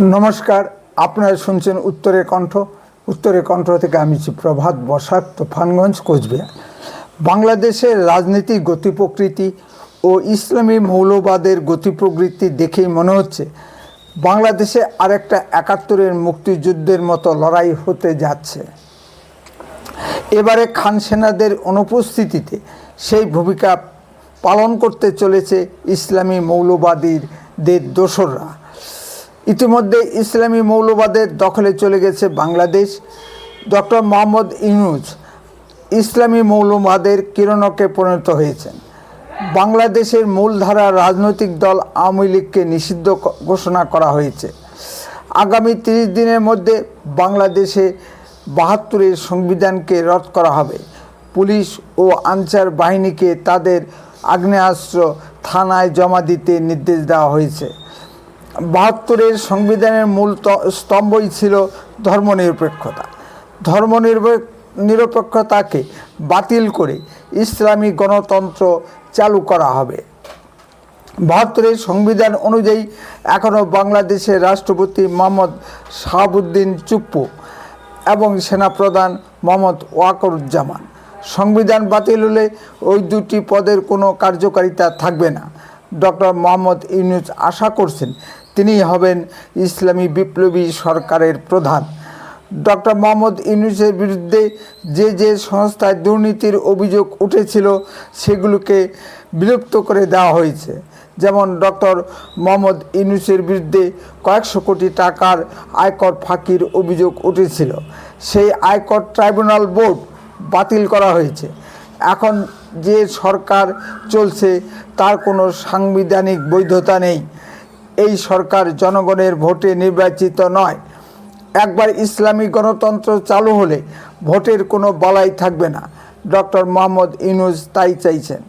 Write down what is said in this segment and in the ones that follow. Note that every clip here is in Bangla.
নমস্কার, আপনারা শুনছেন উত্তরের কণ্ঠ। উত্তরের কণ্ঠ থেকে আমি প্রভাত বসাক, তুফানগঞ্জ, কোচবিহার। বাংলাদেশের রাজনীতির গতি প্রকৃতি ও ইসলামী মৌলবাদের গতি প্রকৃতি দেখেই মনে হচ্ছে বাংলাদেশে আরেকটা ৭১-এর মুক্তিযুদ্ধের মতো লড়াই হতে যাচ্ছে। এবারে খান সেনাদের অনুপস্থিতিতে সেই ভূমিকা পালন করতে চলেছে ইসলামী মৌলবাদীদের দোসররা। ইতিমধ্যে ইসলামী মৌলবাদের দখলে চলে গেছে বাংলাদেশ। ডক্টর মোহাম্মদ ইউনূস ইসলামী মৌলবাদের কিরণকে পরিণত হয়েছেন। বাংলাদেশের মূলধারা রাজনৈতিক দল আওয়ামী লীগকে নিষিদ্ধ ঘোষণা করা হয়েছে। আগামী ৩০ দিনের মধ্যে বাংলাদেশে ৭২-এর সংবিধানকে রদ করা হবে। পুলিশ ও আনসার বাহিনীকে তাদের আগ্নেয়াস্ত্র থানায় জমা দিতে নির্দেশ দেওয়া হয়েছে। ৭২-এর সংবিধানের মূল স্তম্ভই ছিল ধর্মনিরপেক্ষতা। ধর্মনিরপেক্ষতাকে বাতিল করে ইসলামী গণতন্ত্র চালু করা হবে। ৭২-এর সংবিধান অনুযায়ী এখনও বাংলাদেশের রাষ্ট্রপতি মোহাম্মদ শাহাবুদ্দিন চুপ্পু এবং সেনাপ্রধান মোহাম্মদ ওয়াকারুজ্জামান। সংবিধান বাতিল হলে ওই দুটি পদের কোনো কার্যকারিতা থাকবে না। ডক্টর মোহাম্মদ ইউনূস আশা করছেন তিনিই হবেন ইসলামী বিপ্লবী সরকারের প্রধান। ডক্টর মোহাম্মদ ইউনূসের বিরুদ্ধে যে সংস্থায় দুর্নীতির অভিযোগ উঠেছিল সেগুলোকে বিলুপ্ত করে দেওয়া হয়েছে। যেমন ডক্টর মোহাম্মদ ইউনূসের বিরুদ্ধে কয়েকশো কোটি টাকার আয়কর ফাঁকির অভিযোগ উঠেছিল, সেই আয়কর ট্রাইব্যুনাল বোর্ড বাতিল করা হয়েছে। এখন যে সরকার চলছে তার কোনো সাংবিধানিক বৈধতা নেই। এই সরকার জনগণের ভোটে নির্বাচিত নয়। একবার ইসলামী গণতন্ত্র চালু হলে ভোটের কোনো বালাই থাকবে না। ডক্টর মোহাম্মদ ইউনূস তাই চাইছেন।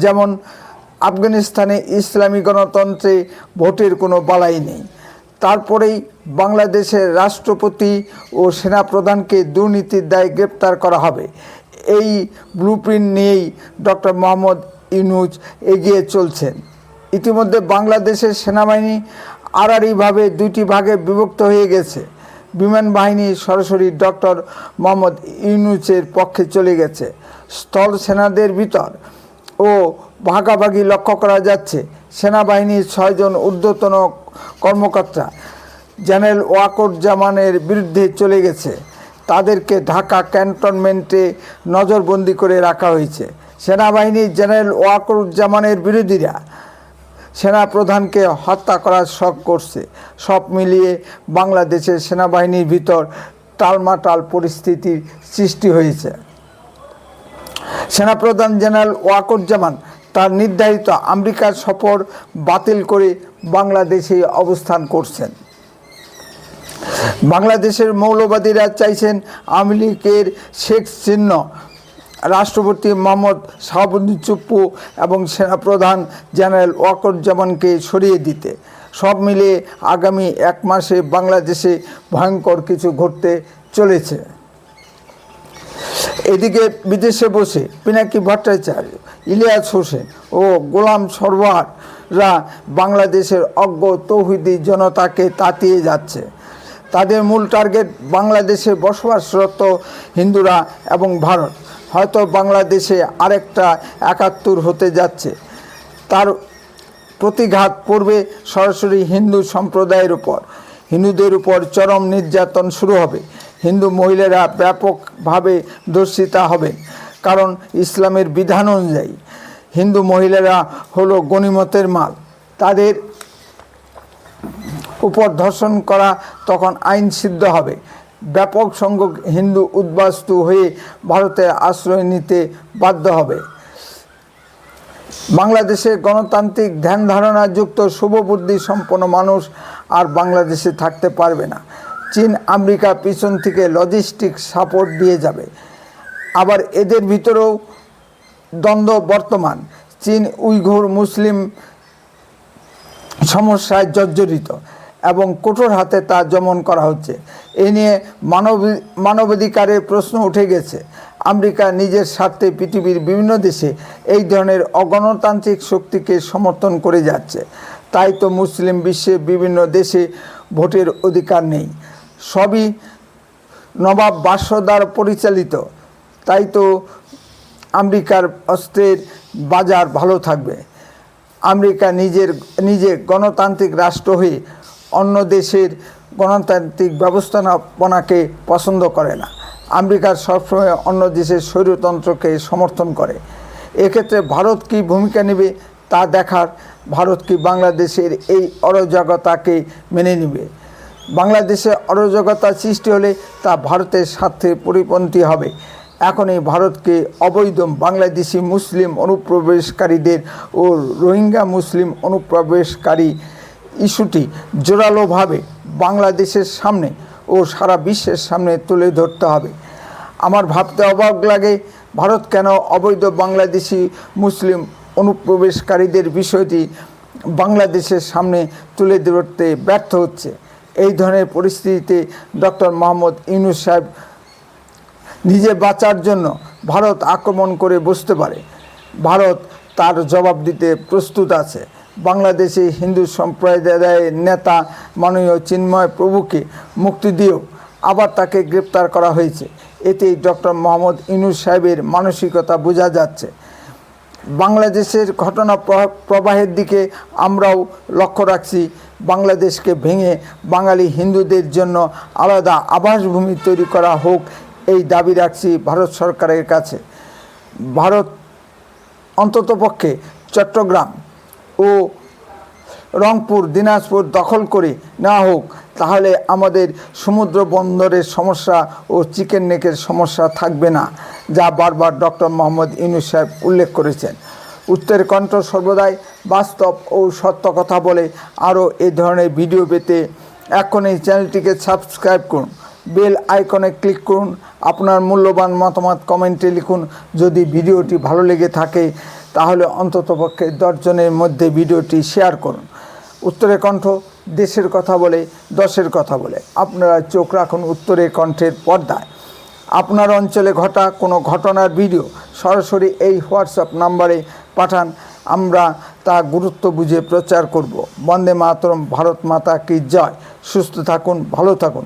যেমন আফগানিস্তানে ইসলামী গণতন্ত্রে ভোটের কোনো বালাই নেই। তারপরেই বাংলাদেশের রাষ্ট্রপতি ও সেনাপ্রধানকে দুর্নীতির দায়ে গ্রেপ্তার করা হবে। এই ব্লুপ্রিন্ট নিয়েই ডক্টর মোহাম্মদ ইউনূস এগিয়ে চলছেন। ইতিমধ্যে বাংলাদেশের সেনাবাহিনী আড়াআড়িভাবে দুটি ভাগে বিভক্ত হয়ে গেছে। বিমান বাহিনী সরাসরি ডক্টর মোহাম্মদ ইউনূসের পক্ষে চলে গেছে। স্থল সেনাদের ভিতর ও ভাগাভাগি লক্ষ্য করা যাচ্ছে। সেনাবাহিনীর ৬ জন ঊর্ধ্বতন কর্মকর্তা জেনারেল ওয়াকারুজ্জামানের বিরুদ্ধে চলে গেছে। তাদেরকে ঢাকা ক্যান্টনমেন্টে নজরবন্দি করে রাখা হয়েছে। সেনাবাহিনীর জেনারেল ওয়াকারুজ্জামানের বিরোধীরা সেনাপ্রধানকে হত্যা করার শখ করছে। সব মিলিয়ে বাংলাদেশের সেনাবাহিনীর ভিতর টালমাটাল পরিস্থিতির সৃষ্টি হয়েছে। সেনাপ্রধান জেনারেল ওয়াকারুজ্জামান তার নির্ধারিত আমেরিকার সফর বাতিল করে বাংলাদেশে অবস্থান করছেন। বাংলাদেশের মৌলবাদীরা চাইছেন আওয়ামী লীগের শেখ চিহ্ন রাষ্ট্রপতি মোহাম্মদ শাহাবুদ্দিন চুপ্পু এবং সেনাপ্রধান জেনারেল ওয়াকারুজ্জামানকে সরিয়ে দিতে। সব মিলিয়ে আগামী ১ মাসে বাংলাদেশে ভয়ঙ্কর কিছু ঘটতে চলেছে। এদিকে বিদেশে বসে পিনাকি ভট্টাচার্য, ইলিয়াস হোসেন ও গোলাম সরওয়াররা বাংলাদেশের অজ্ঞ তৌহিদি জনতাকে তাতিয়ে যাচ্ছে। তাদের মূল টার্গেট বাংলাদেশে বসবাসরত হিন্দুরা এবং ভারত। হয়তো বাংলাদেশে আরেকটা ৭১ হতে যাচ্ছে। তার প্রতিঘাত পড়বে সরাসরি হিন্দু সম্প্রদায়ের উপর। হিন্দুদের উপর চরম নির্যাতন শুরু হবে। হিন্দু মহিলারা ব্যাপকভাবে ধর্ষিতা হবেন, কারণ ইসলামের বিধান অনুযায়ী হিন্দু মহিলারা হলো গনিমতের মাল। তাদের উপর ধর্ষণ করা তখন আইন সিদ্ধ হবে। ব্যাপক সংখ্যক হিন্দু উদ্বাস্তু হয়ে ভারতে আশ্রয় নিতে বাধ্য হবে। বাংলাদেশে গণতান্ত্রিক ধ্যান ধারণা যুক্ত শুভবুদ্ধি সম্পন্ন মানুষ আর বাংলাদেশে থাকতে পারবে না। চীন আমেরিকা পিছন থেকে লজিস্টিক সাপোর্ট দিয়ে যাবে। আবার এদের ভিতরেও দ্বন্দ্ব বর্তমান। চীন উইঘুর মুসলিম সমস্যায় জর্জরিত এবং কঠোর হাতে তা দমন করা হচ্ছে। এ নিয়ে মানবাধিকারের প্রশ্ন উঠে গেছে। আমেরিকা নিজের স্বার্থে পৃথিবীর বিভিন্ন দেশে এই ধরনের অগণতান্ত্রিক শক্তিকে সমর্থন করে যাচ্ছে। তাই তো মুসলিম বিশ্বে বিভিন্ন দেশে ভোটের অধিকার নেই। সবই নবাব বাদশাহ দ্বারা পরিচালিত। তাই তো আমেরিকার অস্ত্রের বাজার ভালো থাকবে। আমেরিকা নিজে গণতান্ত্রিক রাষ্ট্র হয়ে অন্য দেশের গণতান্ত্রিক ব্যবস্থাপনাকে পছন্দ করে না। আমেরিকা সবসময় অন্য দেশের স্বৈরতন্ত্রকে সমর্থন করে। এক্ষেত্রে ভারত কী ভূমিকা নেবে তা দেখার। ভারত কি বাংলাদেশের এই অরাজকতাকে মেনে নেবে? বাংলাদেশে অরাজকতা সৃষ্টি হলে তা ভারতের স্বার্থে পরিপন্থী হবে। এখনই ভারতকে অবৈধ বাংলাদেশি মুসলিম অনুপ্রবেশকারীদের ও রোহিঙ্গা মুসলিম অনুপ্রবেশকারী ইস্যুটি জোরালোভাবে বাংলাদেশের সামনে ও সারা বিশ্বের সামনে তুলে ধরতে হবে। আমার ভাবতে অবাক লাগে, ভারত কেন অবৈধ বাংলাদেশি মুসলিম অনুপ্রবেশকারীদের বিষয়টি বাংলাদেশের সামনে তুলে ধরতে ব্যর্থ হচ্ছে। এই ধরনের পরিস্থিতিতে ডক্টর মোহাম্মদ ইউনূস সাহেব নিজে বাঁচার জন্য ভারত আক্রমণ করে বসতে পারে। ভারত তার জবাব দিতে প্রস্তুত আছে। বাংলাদেশে হিন্দু সম্প্রদায়ের নেতা মাননীয় চিন্ময় প্রভুকে মুক্তি দিয়েও আবার তাকে গ্রেপ্তার করা হয়েছে। এতেই ডক্টর মোহাম্মদ ইউনূস সাহেবের মানসিকতা বোঝা যাচ্ছে। বাংলাদেশের ঘটনা প্রবাহের দিকে আমরাও লক্ষ্য রাখছি। বাংলাদেশকে ভেঙে বাঙালি হিন্দুদের জন্য আলাদা আবাসভূমি তৈরি করা হোক, এই দাবি রাখছি ভারত সরকারের কাছে। ভারত অন্ততপক্ষে চট্টগ্রাম ও রংপুর, দিনাজপুর দখল করে নেওয়া হোক, তাহলে আমাদের সমুদ্র বন্দরের সমস্যা ও চিকেন নেকের সমস্যা থাকবে না, যা বারবার ডক্টর মোহাম্মদ ইউনূস সাহেব উল্লেখ করেছেন। উত্তরের কণ্ঠ সর্বদাই বাস্তব ও সত্য কথা বলে। আরও এই ধরনের ভিডিও পেতে এখনই চ্যানেলটিকে সাবস্ক্রাইব করুন, বেল আইকনে ক্লিক করুন, আপনার মূল্যবান মতামত কমেন্টে লিখুন। যদি ভিডিওটি ভালো লেগে থাকে তাহলে অন্ততপক্ষে 10 জনের মধ্যে ভিডিওটি শেয়ার করুন। উত্তরের কণ্ঠ দেশের কথা বলে, দশের কথা বলে। আপনারা চোখ রাখুন উত্তরের কণ্ঠের পর্দায়। আপনার অঞ্চলে ঘটা কোনো ঘটনার ভিডিও সরাসরি এই হোয়াটসঅ্যাপ নাম্বারে পাঠান, আমরা তা গুরুত্ব বুঝে প্রচার করব। বন্দে মাতরম, ভারত মাতা কি জয়। সুস্থ থাকুন, ভালো থাকুন।